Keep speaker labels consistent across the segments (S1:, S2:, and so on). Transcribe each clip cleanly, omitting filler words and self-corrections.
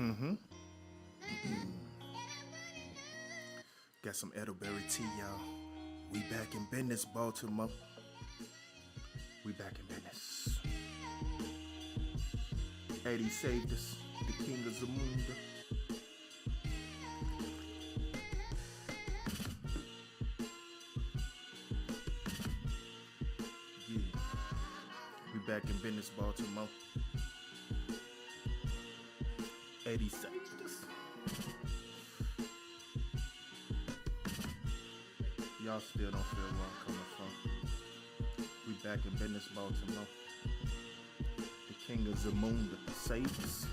S1: Mm-hmm. Got some elderberry tea, y'all. We back in business, Baltimore. We back in business. 80 saved us. The king of Zamunda. Yeah. We back in business, Baltimore. 80 saved us. Y'all still don't feel where I'm coming from. We back in business, Baltimore. The king of Zamunda saved us.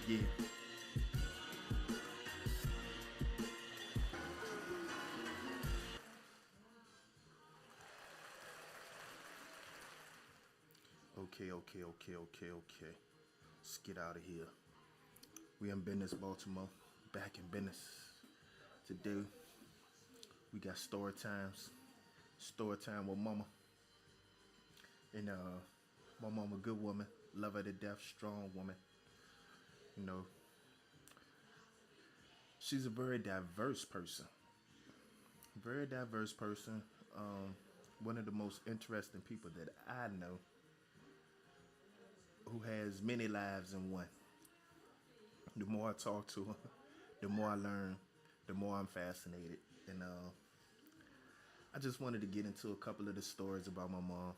S1: Yeah. Okay. Let's get out of here. We in business, Baltimore. Back in business. Today, we got story times. Story time with mama. And my mama, good woman. Love her to death. Strong woman. You know, she's a very diverse person. Very diverse person. One of the most interesting people that I know who has many lives in one. The more I talk to her, the more I learn, the more I'm fascinated. And I just wanted to get into a couple of the stories about my mom,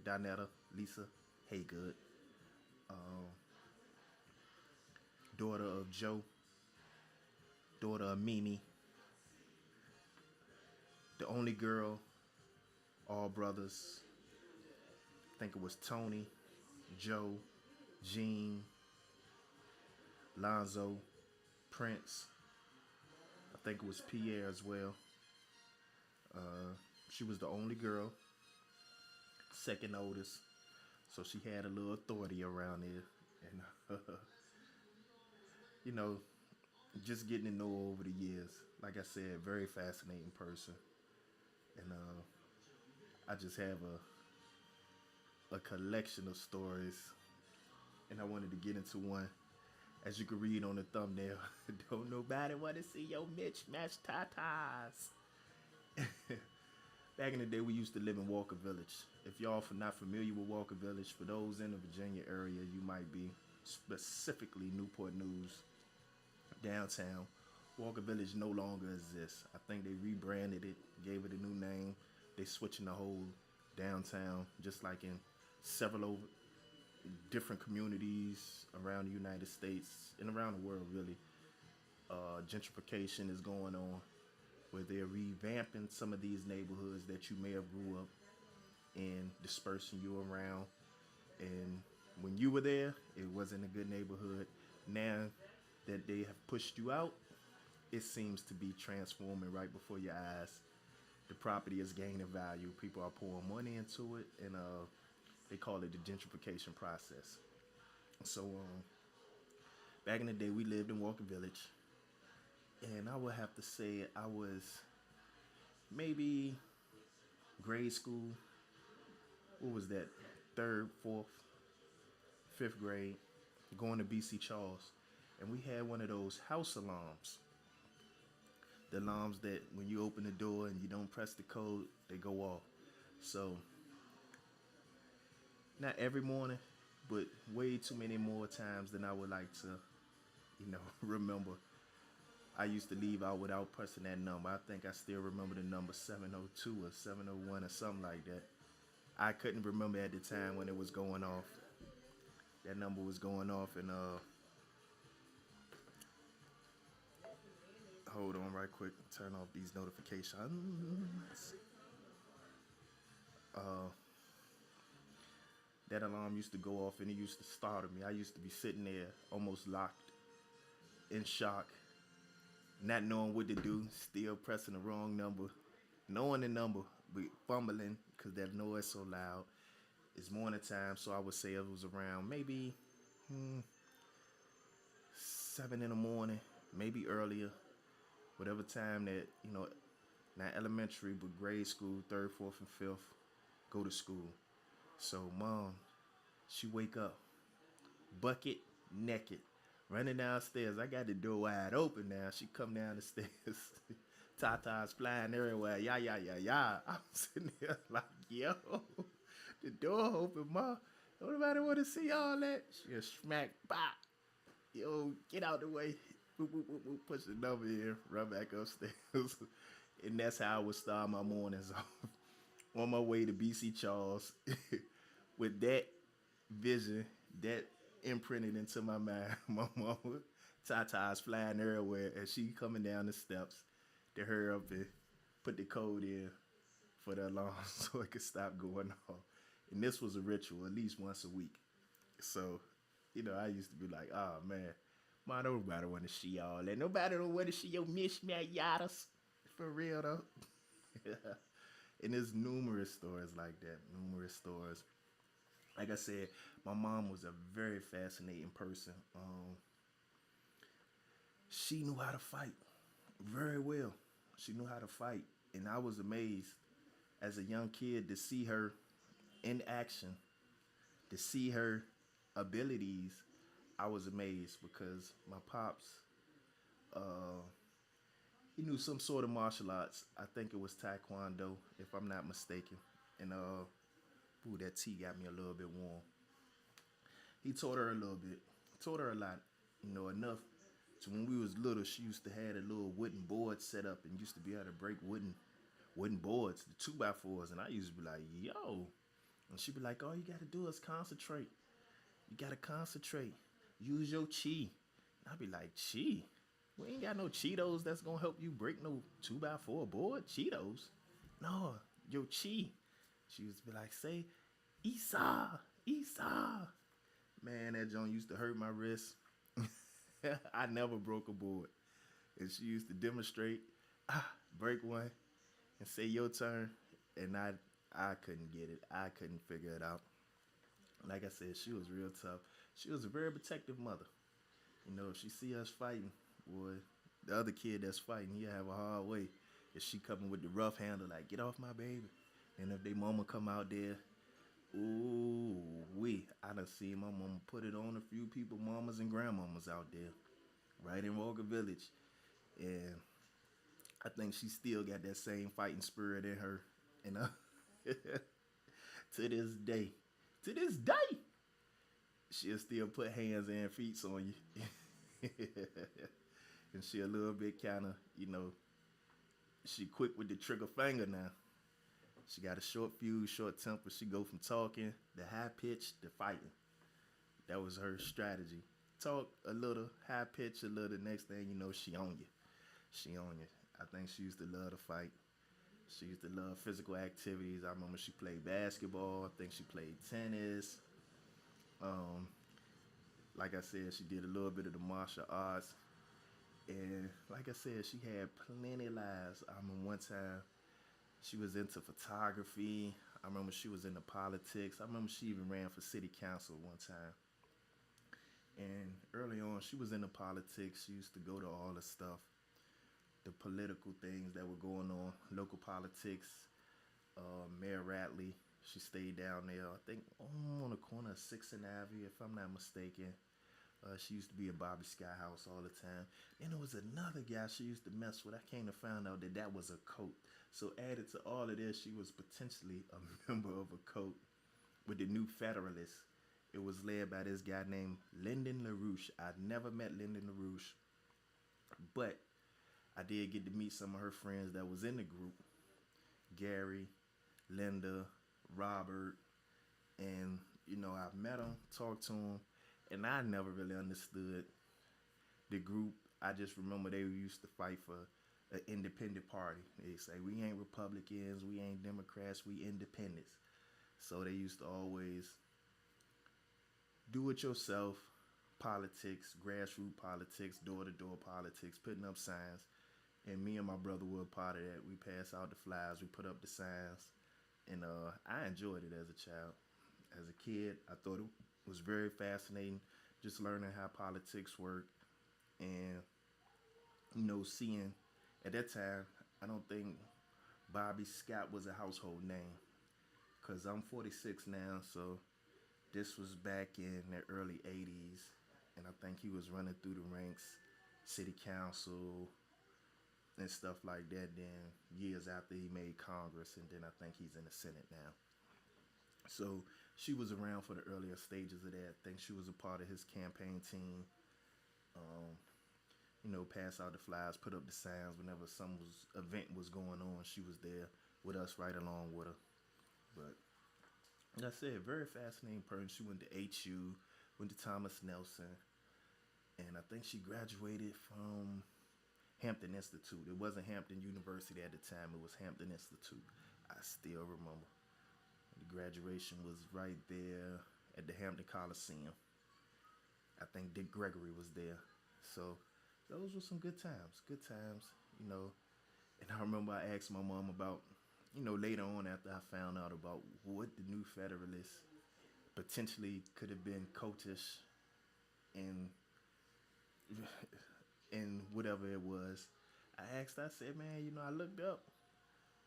S1: Donetta, Lisa Haygood, daughter of Joe, daughter of Mimi, the only girl, all brothers. I think it was Tony, Joe, Gene, Lonzo, Prince. I think it was Pierre as well. She was the only girl, second oldest, so she had a little authority around there. And you know, just getting to know her over the years. Like I said, very fascinating person, and I just have a collection of stories, and I wanted to get into one. As you can read on the thumbnail, don't nobody want to see your Mitch match tatas. Back in the day, we used to live in Walker Village. If y'all are not familiar with Walker Village, for those in the Virginia area, you might be, specifically Newport News, downtown. Walker Village no longer exists. I think they rebranded it, gave it a new name. They switching the whole downtown, just like in several different communities around the United States and around the world, really. Gentrification is going on, where they're revamping some of these neighborhoods that you may have grew up in, dispersing you around. And when you were there, it wasn't a good neighborhood. Now that they have pushed you out, it seems to be transforming right before your eyes. The property is gaining value. People are pouring money into it, and they call it the gentrification process. So back in the day, we lived in Walker Village, and I would have to say I was maybe grade school. What was that? Third, fourth, fifth grade, going to BC Charles, and we had one of those house alarms. The alarms that when you open the door and you don't press the code, they go off. So not every morning, but way too many more times than I would like to, remember. I used to leave out without pressing that number. I think I still remember the number 702 or 701 or something like that. I couldn't remember at the time when it was going off. That number was going off, and hold on right quick. Turn off these notifications. That alarm used to go off, and it used to startle me. I used to be sitting there almost locked in shock, not knowing what to do, still pressing the wrong number, knowing the number, but fumbling because that noise so loud. It's morning time, so I would say it was around maybe 7 in the morning, maybe earlier, whatever time that, not elementary, but grade school, third, fourth, and fifth, go to school. So mom, she wake up, bucket naked, running downstairs. I got the door wide open now. She come down the stairs. Tata's flying everywhere. Yeah, yeah, yeah, yeah. I'm sitting there like, yo, the door open, ma. Nobody want to see all that. She just smack, bop. Yo, get out the way. Boop, boop, boop, boop, push the number in, run back upstairs. And that's how I would start my mornings off. On my way to BC Charles with that vision, that imprinted into my mind. My mama, Tata's flying everywhere, and she coming down the steps to hurry up and put the code in for the alarm so it could stop going off. And this was a ritual at least once a week. So, I used to be like, oh man, man, nobody want to see all that. Nobody don't want to see your mismatch yadas. For real though. And there's numerous stories like that. Numerous stories. Like I said, my mom was a very fascinating person. She knew how to fight very well. She knew how to fight, and I was amazed as a young kid to see her in action, to see her abilities. I was amazed because my pops, uh, he knew some sort of martial arts. I think it was Taekwondo, if I'm not mistaken. And ooh, that tea got me a little bit warm. He taught her a little bit, taught her a lot, enough. So when we was little, she used to have a little wooden board set up and used to be able to break wooden boards, the 2x4s, and I used to be like, yo. And she'd be like, all you gotta do is concentrate. You gotta concentrate. Use your chi. And I'd be like, chi? We ain't got no Cheetos that's gonna help you break no 2x4 board. Cheetos? No, your chi. She used to be like, say, Esau, Esau. Man, that joint used to hurt my wrist. I never broke a board. And she used to demonstrate, break one, and say your turn. And I couldn't get it. I couldn't figure it out. Like I said, she was real tough. She was a very protective mother. If she see us fighting, boy, the other kid that's fighting, he'll have a hard way. If she coming with the rough handle, like, get off my baby. And if they mama come out there, ooh, I done seen my mama put it on a few people, mamas and grandmamas out there, right in Walker Village. And I think she still got that same fighting spirit in her. And to this day, she'll still put hands and feet on you. And she a little bit kind of, she quick with the trigger finger now. She got a short fuse, short temper. She go from talking, the high pitch, to fighting. That was her strategy. Talk a little, high pitch a little. Next thing you know, she on you. She on you. I think she used to love to fight. She used to love physical activities. I remember she played basketball. I think she played tennis. Um, like I said, she did a little bit of the martial arts. And like I said, she had plenty of lives. I remember one time she was into photography. I remember she was into politics. I remember she even ran for city council one time. And early on, she was into politics. She used to go to all the stuff, the political things that were going on, local politics. Mayor Ratley, she stayed down there, I think on the corner of 6th and Avenue, if I'm not mistaken. She used to be at Bobby Sky House all the time. Then there was another guy she used to mess with. I came to find out that was a cult. So added to all of this, she was potentially a member of a cult with the New Federalists. It was led by this guy named Lyndon LaRouche. I'd never met Lyndon LaRouche, but I did get to meet some of her friends that was in the group. Gary, Linda, Robert, and I met them, talked to them, and I never really understood the group. I just remember they used to fight for an independent party. They say, we ain't Republicans, we ain't Democrats, we independents. So they used to always do it yourself politics, grassroots politics, door-to-door politics, putting up signs. And me and my brother were a part of that. We passed out the flyers, we put up the signs, and I enjoyed it as a child. As a kid, I thought it was very fascinating, just learning how politics work, and seeing at that time, I don't think Bobby Scott was a household name, because I'm 46 now, so this was back in the early 80s, and I think he was running through the ranks, city council and stuff like that. Then years after he made Congress, and then I think he's in the Senate now. So she was around for the earlier stages of that. I think she was a part of his campaign team. Um, pass out the flyers, put up the signs whenever some event was going on. She was there with us, right along with her. But like I said, very fascinating person. She went to HU, went to Thomas Nelson, and I think she graduated from Hampton Institute. It wasn't Hampton University at the time. It was Hampton Institute. I still remember. The graduation was right there at the Hampton Coliseum. I think Dick Gregory was there. So those were some good times. Good times, you know. And I remember I asked my mom about, later on after I found out about what the New Federalists potentially could have been cultish and and whatever it was. I asked, I said, man, I looked up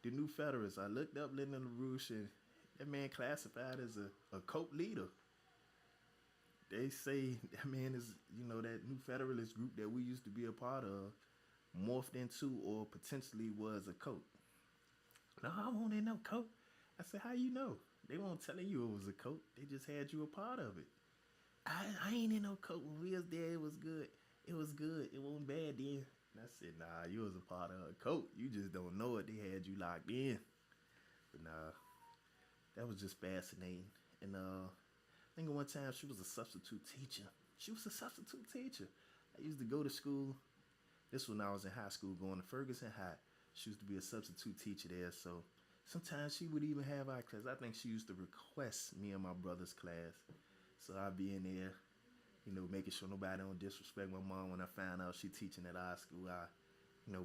S1: the New Federalists. I looked up Lyndon LaRouche, and that man classified as a cult leader. They say that man is, that New Federalist group that we used to be a part of morphed into or potentially was a cult. No, I won't in no cult. I said, how you know? They won't telling you it was a cult. They just had you a part of it. I ain't in no cult. When we was there, it was good. It was good. It wasn't bad then. And I said, nah, you was a part of a cult. You just don't know it. They had you locked in. But nah, that was just fascinating. And I think one time she was a substitute teacher. She was a substitute teacher. I used to go to school. This when I was in high school, going to Ferguson High. She used to be a substitute teacher there. So sometimes she would even have our class. I think she used to request me and my brother's class. So I'd be in there, making sure nobody don't disrespect my mom. When I found out she teaching at our school, I,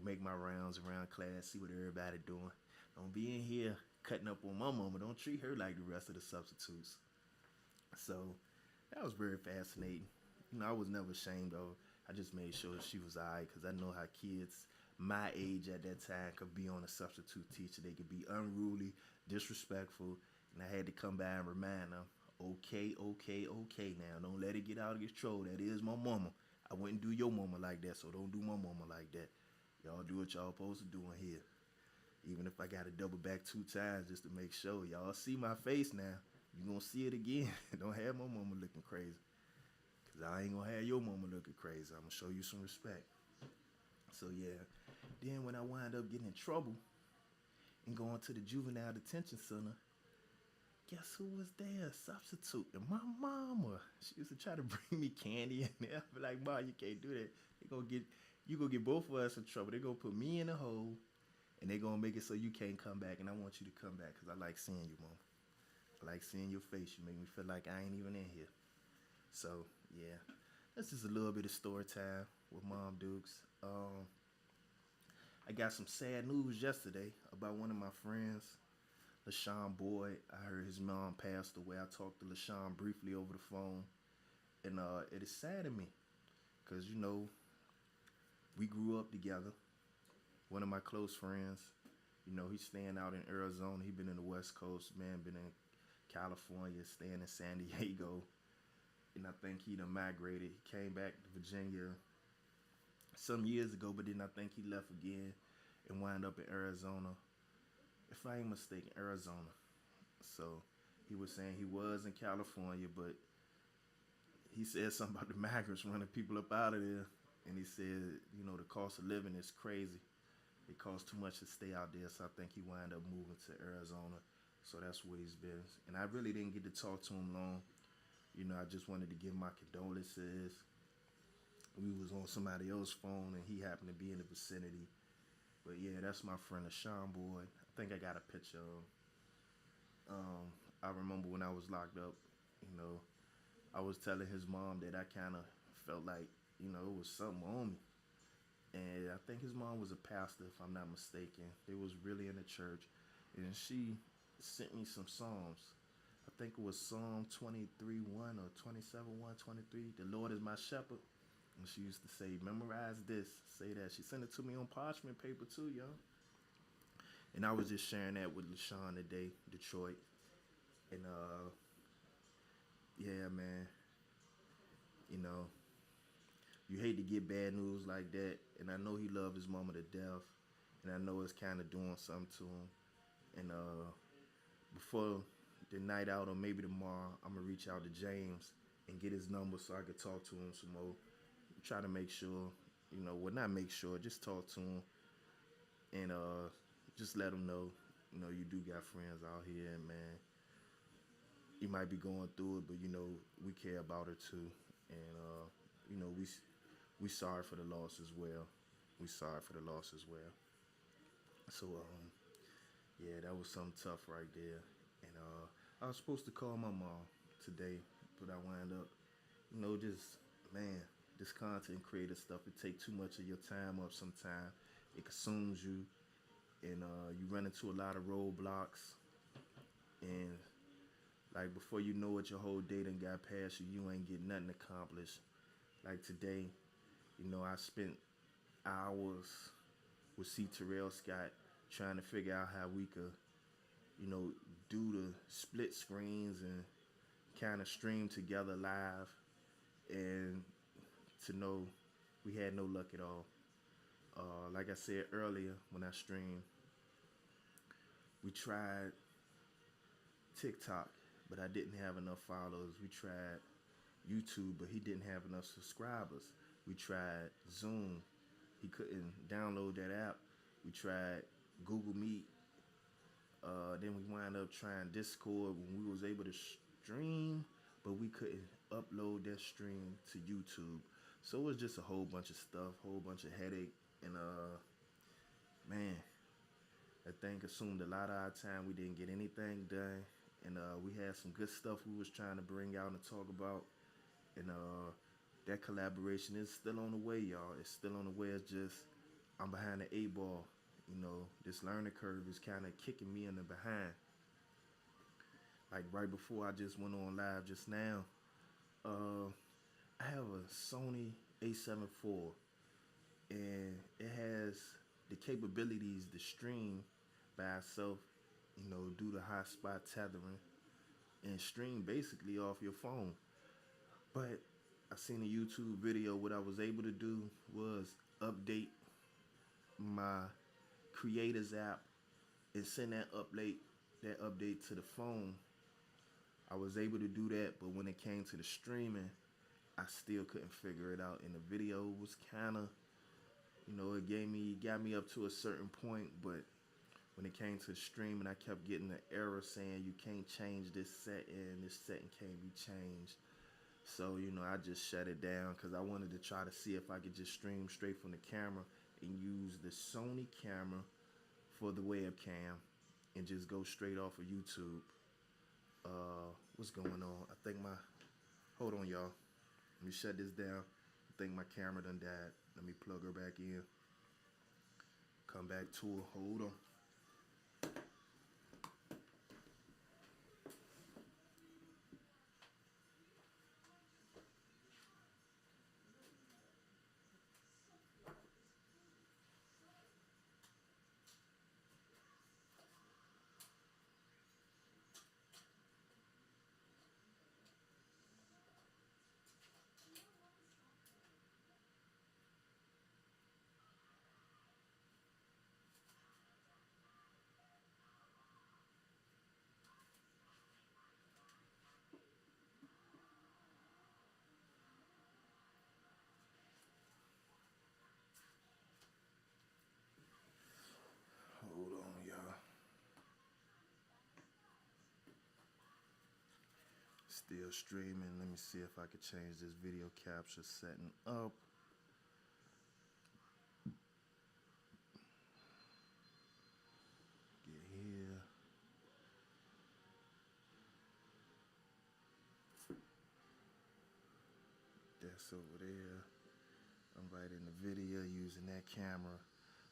S1: make my rounds around class, see what everybody doing. Don't be in here cutting up on my mama. Don't treat her like the rest of the substitutes. So that was very fascinating. I was never ashamed of her. I just made sure she was alright because I know how kids my age at that time could be on a substitute teacher. They could be unruly, disrespectful, and I had to come by and remind them, okay, okay, okay now. Don't let it get out of control. That is my mama. I wouldn't do your mama like that, so don't do my mama like that. Y'all do what y'all supposed to do in here. Even if I got to double back 2 times just to make sure. Y'all see my face now. You gonna see it again. Don't have my mama looking crazy. Cause I ain't gonna have your mama looking crazy. I'm gonna show you some respect. So yeah. Then when I wind up getting in trouble and going to the juvenile detention center, guess who was there? Substitute. And my mama. She used to try to bring me candy in there. I'd be like, Ma, you can't do that. You gonna get both of us in trouble. They gonna put me in a hole and they gonna make it so you can't come back. And I want you to come back because I like seeing you, Mom. I like seeing your face. You make me feel like I ain't even in here. So yeah, that's just a little bit of story time with Mom Dukes. I got some sad news yesterday about one of my friends, LaShawn Boyd. I heard his mom passed away. I talked to LaShawn briefly over the phone, and it is sad to me because we grew up together. One of my close friends, he's staying out in Arizona. He been in the West Coast, man. Been in California, staying in San Diego, and I think he done migrated. He came back to Virginia some years ago, but then I think he left again and wound up in Arizona. If I ain't mistaken, Arizona. So he was saying he was in California, but he said something about the migrants running people up out of there. And he said, the cost of living is crazy. It costs too much to stay out there. So I think he wound up moving to Arizona. So that's where he's been. And I really didn't get to talk to him long. I just wanted to give my condolences. We was on somebody else's phone and he happened to be in the vicinity. But yeah, that's my friend LaShawn Boyd. I think I got a picture of him. I remember when I was locked up, I was telling his mom that I kind of felt like, it was something on me. And I think his mom was a pastor, if I'm not mistaken. They was really in the church. And she sent me some Psalms. I think it was Psalm 23:1 or 27:1, 23. The Lord is my shepherd. And she used to say, memorize this, say that. She sent it to me on parchment paper too, y'all. And I was just sharing that with LaShawn today, Detroit. And yeah, man, you know, you hate to get bad news like that. And I know he loved his mama to death, and I know it's kind of doing something to him. And before the night out, or maybe tomorrow, I'm gonna reach out to James and get his number so I could talk to him some more. Try to make sure, well, not make sure, just talk to him and just let him know, you do got friends out here, and man, you might be going through it, but we care about her too, and we sorry for the loss as well. We sorry for the loss as well. So yeah, that was something tough right there, and I was supposed to call my mom today, but I wound up, just man, this content creator stuff. It take too much of your time up. Sometimes it consumes you, and you run into a lot of roadblocks, and like before you know it, your whole day done got past you. You ain't get nothing accomplished. Like today, I spent hours with C. Terrell Scott trying to figure out how we could, you know, do the split screens and kind of stream together live, and to know we had no luck at all. Like I said earlier when I streamed, we tried TikTok, but I didn't have enough followers. We tried YouTube, but he didn't have enough subscribers. We tried Zoom. He couldn't download that app. We tried Google Meet. Then we wind up trying Discord when we was able to stream, but we couldn't upload that stream to YouTube. So it was just a whole bunch of stuff, whole bunch of headache, and man, that thing consumed a lot of our time. We didn't get anything done, and we had some good stuff we was trying to bring out and talk about, and that collaboration is still on the way, y'all. It's still on the way. It's just I'm behind the eight ball. This learning curve is kind of kicking me in the behind. Like right before I just went on live just now, uh, I have a Sony A7 IV, and it has the capabilities to stream by itself, do the hotspot tethering and stream basically off your phone. But I seen a YouTube video. What I was able to do was update my Creators app and send that update to the phone. I was able to do that, but when it came to the streaming, I still couldn't figure it out. And the video was kind of, it got me up to a certain point, but when it came to streaming, I kept getting an error saying you can't change this setting can't be changed. So, I just shut it down because I wanted to try to see if I could just stream straight from the camera and use the Sony camera for the webcam and just go straight off of YouTube. What's going on? Hold on, y'all. Let me shut this down. I think my camera done died. Let me plug her back in. Come back to her. Hold on. Hold on, y'all. Still streaming. Let me see if I could change this video capture setting up. Get here. That's over there. I'm right in the video using that camera.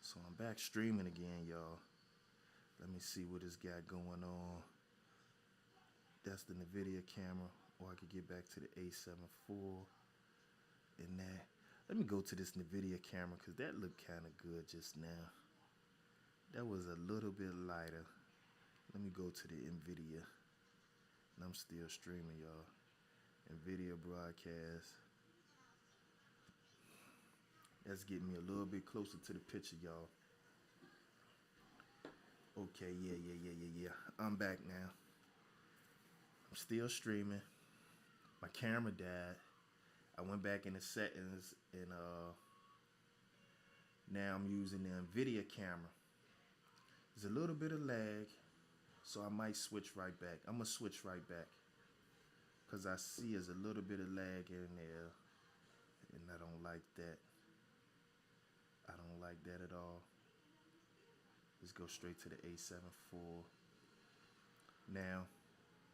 S1: So I'm back streaming again, y'all. Let me see what it's got going on. That's the NVIDIA camera, or I could get back to the A7 IV and that. Let me go to this NVIDIA camera because that looked kind of good just now. That was a little bit lighter. Let me go to the NVIDIA. And I'm still streaming, y'all. And video broadcast. That's getting me a little bit closer to the picture, y'all. Okay, yeah. I'm back now. I'm still streaming. My camera died. I went back in the settings and now I'm using the NVIDIA camera. There's a little bit of lag, so I might switch right back. I'm gonna switch right back because I see there's a little bit of lag in there, and I don't like that. I don't like that at all. Let's go straight to the A74. Now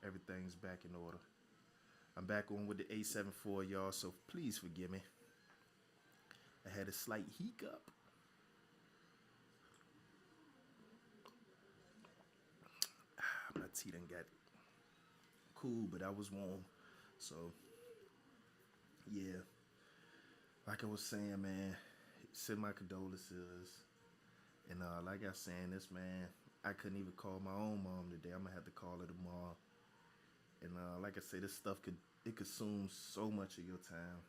S1: everything's back in order. I'm back on with the A74, y'all, so please forgive me. I had a slight hiccup. My tea done got cool, but I was warm. So, yeah, like I was saying, man, send my condolences. And like I was saying, this man, I couldn't even call my own mom today. I'm gonna have to call her tomorrow. And like I say, this stuff it consumes so much of your time.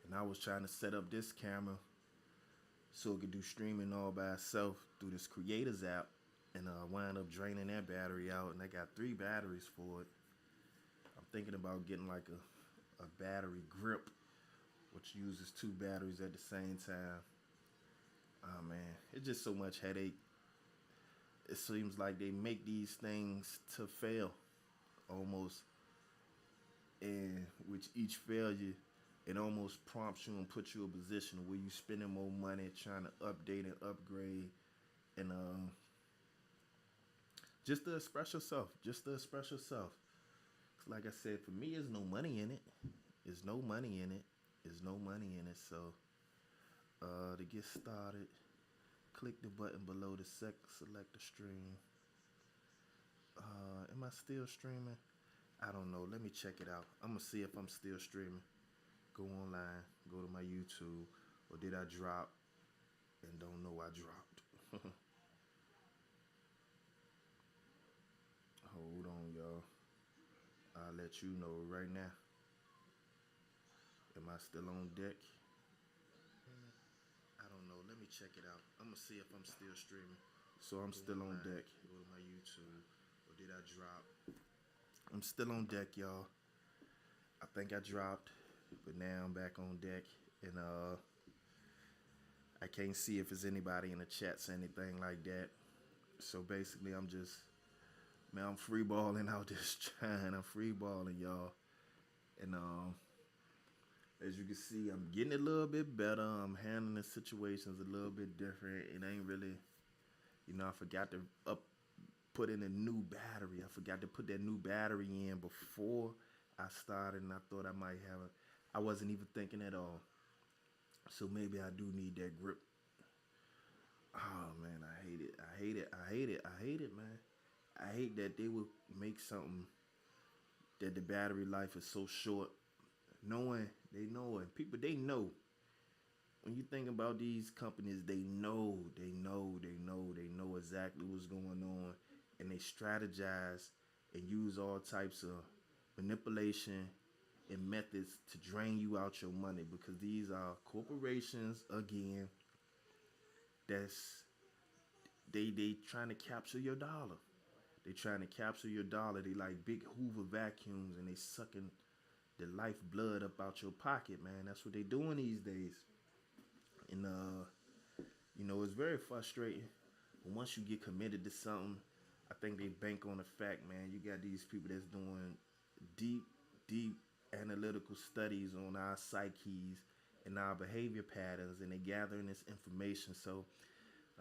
S1: And I was trying to set up this camera so it could do streaming all by itself through this Creators app, and wind up draining that battery out. And I got 3 batteries for it. I'm thinking about getting like a battery grip, which uses 2 batteries at the same time. Oh man, it's just so much headache. It seems like they make these things to fail almost, and with each failure, it almost prompts you and puts you in a position where you spending more money trying to update and upgrade, and just to express yourself, just to express yourself. Like I said, for me, there's no money in it. There's no money in it. There's no money in it. So, to get started, click the button below to select the stream. Am I still streaming? I don't know. Let me check it out. I'm gonna see if I'm still streaming. Go online, go to my YouTube, or did I drop and don't know I dropped? Hold on, y'all. I'll let you know right now. Am I still on deck? I don't know. Let me check it out. I'm gonna see if I'm still streaming. So I'm still on deck. Go to my YouTube, or did I drop? I'm still on deck, y'all. I think I dropped, but now I'm back on deck, and I can't see if there's anybody in the chats or anything like that. So basically, I'm just, man, I'm free balling out this trying. I'm free balling, y'all, and as you can see, I'm getting a little bit better. I'm handling the situations a little bit different. It ain't really, I forgot to put in a new battery. I forgot to put that new battery in before I started, and I thought I might have it. I wasn't even thinking at all. So maybe I do need that grip. Oh man, I hate it. I hate it. I hate it. I hate it, man. I hate that they would make something that the battery life is so short, knowing they know it. People, they know. When you think about these companies, they know exactly what's going on, and they strategize and use all types of manipulation and methods to drain you out your money, because these are corporations again. That's they trying to capture your dollar. They trying to capture your dollar. They like big Hoover vacuums, and they sucking the lifeblood up out your pocket, man. That's what they doing these days. And it's very frustrating. But once you get committed to something, I think they bank on the fact, man, you got these people that's doing deep, deep analytical studies on our psyches and our behavior patterns, and they gathering this information. So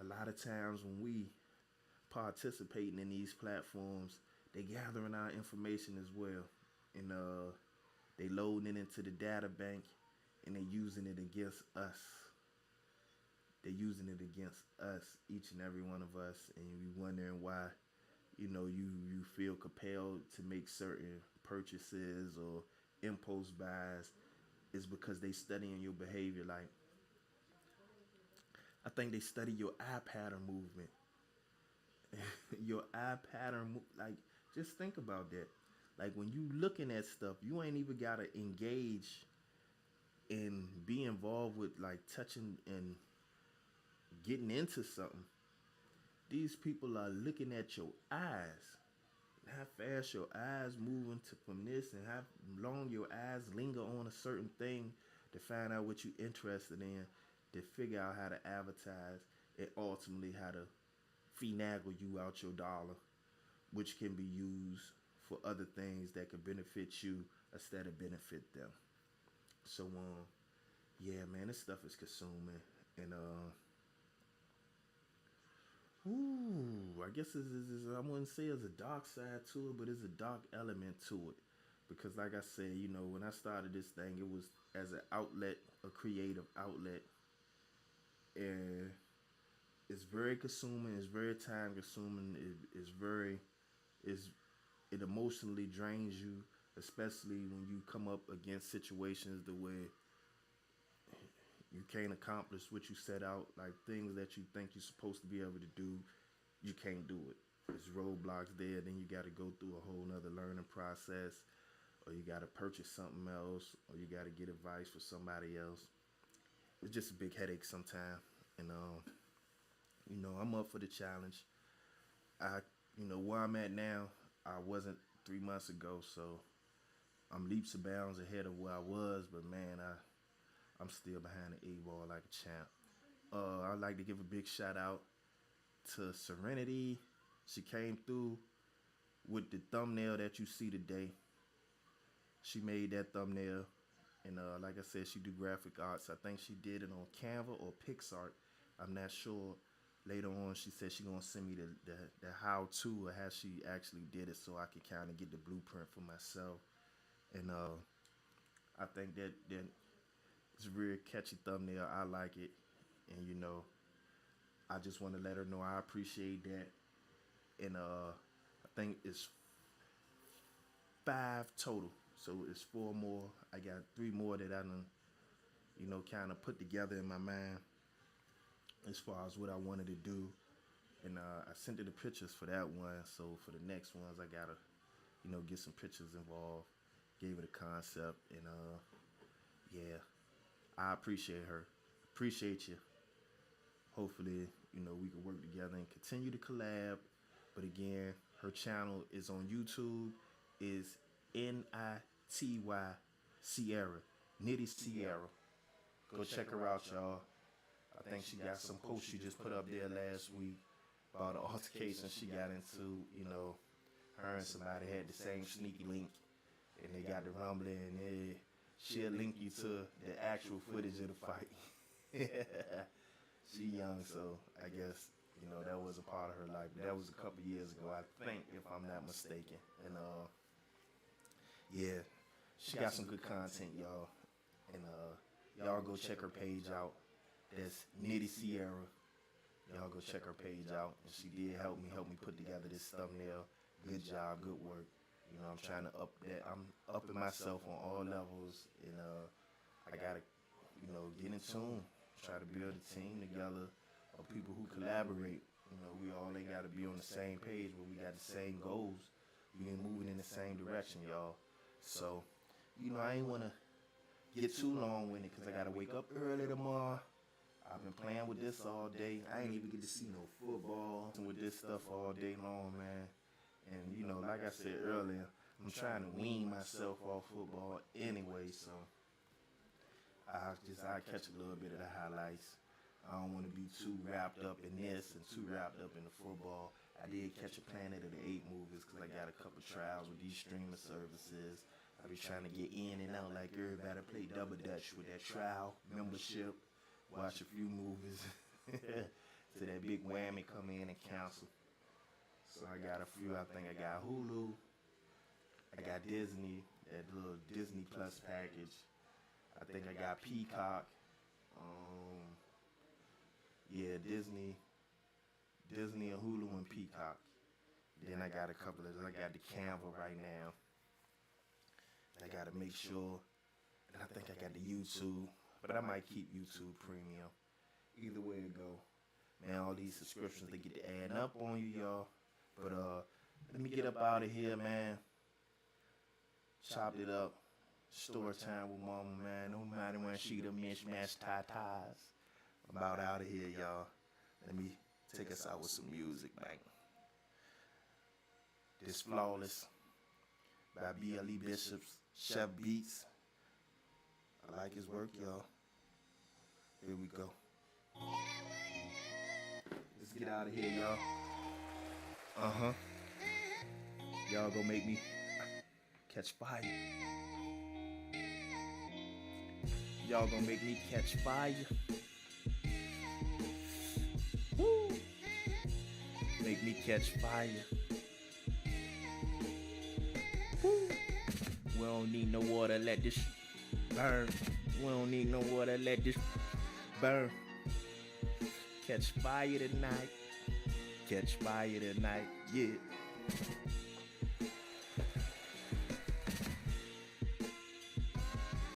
S1: a lot of times when we participating in these platforms, they gathering our information as well, and they loading it into the data bank, and they using it against us. They're using it against us, each and every one of us, and you wondering why, you feel compelled to make certain purchases or impulse buys. Is because they studying your behavior. Like, I think they study your eye pattern movement. Your eye pattern, like, Just think about that. Like when you looking at stuff, you ain't even gotta engage and be involved with like touching and getting into something. These people are looking at your eyes. How fast your eyes moving to from this and how long your eyes linger on a certain thing to find out what you're interested in, to figure out how to advertise and ultimately how to finagle you out your dollar, which can be used for other things that could benefit you instead of benefit them. So yeah, man, this stuff is consuming, and I guess I wouldn't say it's a dark side to it, but it's a dark element to it. Because, like I said, when I started this thing, it was as an outlet, a creative outlet. And it's very consuming, it's very time consuming, it's, it emotionally drains you, especially when you come up against situations the way you can't accomplish what you set out, like things that you think you're supposed to be able to do, you can't do it. There's roadblocks there, then you got to go through a whole nother learning process, or you got to purchase something else, or you got to get advice for somebody else. It's just a big headache sometimes, and I'm up for the challenge. I, where I'm at now, I wasn't 3 months ago, so I'm leaps and bounds ahead of where I was, but man, I'm still behind the eight ball like a champ. I'd like to give a big shout out to Serenity. She came through with the thumbnail that you see today. She made that thumbnail, and like I said, she do graphic arts. I think she did it on Canva or PixArt. I'm not sure. Later on, she said she gonna send me the how to or how she actually did it, so I can kind of get the blueprint for myself. And I think that it's a real catchy thumbnail. I like it, and I just want to let her know I appreciate that. And I think it's 5 total, so it's 4 more. I got 3 more that I done, kind of put together in my mind as far as what I wanted to do. And I sent her the pictures for that one. So for the next ones, I gotta, get some pictures involved. Gave her the concept, and yeah, I appreciate her. Appreciate you. Hopefully, we can work together and continue to collab. But again, her channel is on YouTube. Is Nity Sierra, Nitty Sierra. Go check her out, y'all. I think she got some posts she just put up there last week about an altercation she got into. Her and somebody had the same sneaky link, and they got the rumbling, and she'll link you to the actual footage of the fight. She young, so I guess that was a part of her life. That was a couple years ago, I think, if I'm not mistaken. And yeah, she got some good content, y'all. And y'all go check her page out. That's Nitty Sierra. Y'all go check her page out. And she did help me put together this thumbnail. Good job, good work. I'm trying to up that. I'm upping myself on all levels, and I gotta, get in tune. Try to build a team together of people who collaborate. We all ain't gotta be on the same page, but we got the same goals. We ain't moving in the same direction, y'all. So, I ain't wanna get too long with it because I gotta wake up early tomorrow. I've been playing with this all day. I ain't even get to see no football with this stuff all day long, man. And like I said earlier, I'm trying to wean myself off football anyway, so I catch a little bit of the highlights. I don't want to be too wrapped up in this and too wrapped up in the football. I did catch a Planet of the Apes movies because I got a couple trials with these streaming services. I be trying to get in and out like everybody. Play double dutch with that trial membership. Watch a few movies. To that big whammy come in and cancel. So I got a few. I think I got Hulu. I got Disney, that little Disney Plus package. I think I got Peacock. Yeah, Disney and Hulu and Peacock. Then I got a couple of. I got the Canva right now. I got to make sure. And I think I got the YouTube, but I might keep YouTube Premium. Either way it go, man. All these subscriptions they get to add up on you, y'all. But Let me get up out of here, man. Chopped it up. Story time with mama, man. No matter when she the mismatch tie-ties. About out of here, y'all. Let me take us out with some music, man. This Flawless by B.L.E. Bishop's Chef Beats. I like his work, y'all. Here we go. Let's get out of here, y'all. Y'all gonna make me catch fire. Y'all gonna make me catch fire. Woo! Make me catch fire. Woo! We don't need no water, let this burn. We don't need no water, let this burn. Catch fire tonight. Catch fire tonight, yeah.